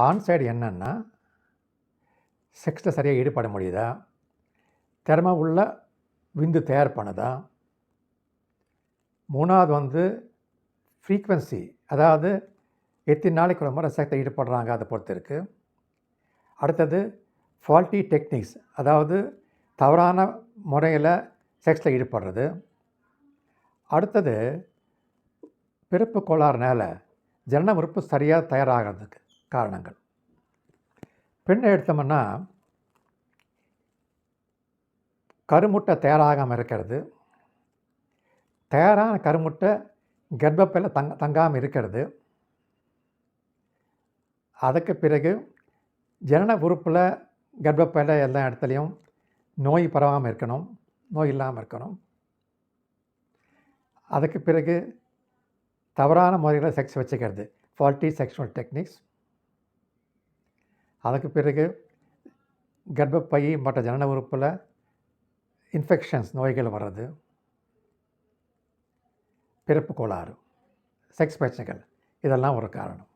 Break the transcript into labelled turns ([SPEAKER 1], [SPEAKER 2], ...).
[SPEAKER 1] ஆண் சைடு என்னென்னா செக்ஸில் சரியாக ஈடுபட முடியுதா, திறமை உள்ள விந்து தயார் பண்ணுதா. 3வது ஃப்ரீக்வன்சி, அதாவது எத்தனை நாளைக்கு ஒரு முறை செக்ஸில் ஈடுபடுறாங்க அதை பொறுத்து இருக்குது. அடுத்தது ஃபால்ட்டி டெக்னிக்ஸ், அதாவது தவறான முறையில் செக்ஸில் ஈடுபடுறது. அடுத்தது பிறப்பு கோளாறுனால ஜனன உறுப்பு சரியாக தயாராகிறதுக்கு காரணங்கள். பெண்ணை எடுத்தோம்னா கருமுட்டை தயாராகாமல் இருக்கிறது, தயாரான கருமுட்டை கர்ப்பப்பையில் தங்காமல் இருக்கிறது. அதுக்கு பிறகு ஜனன உறுப்பில் கர்ப்பப்பையில் எல்லா இடத்துலையும் நோய் பரவாமல் இருக்கணும், நோய் இல்லாமல் இருக்கணும். அதுக்கு பிறகு தவறான முறையில் செக்ஸ் வச்சுக்கிறது, ஃபால்ட்டி செக்ஷுவல் டெக்னிக்ஸ். அதுக்கு பிறகு கர்ப்பப்பை மற்ற ஜனன உறுப்பில் இன்ஃபெக்ஷன்ஸ், நோய்கள் வர்றது, பிறப்பு கோளாறு, செக்ஸ் பிரச்சனைகள், இதெல்லாம் ஒரு காரணம்.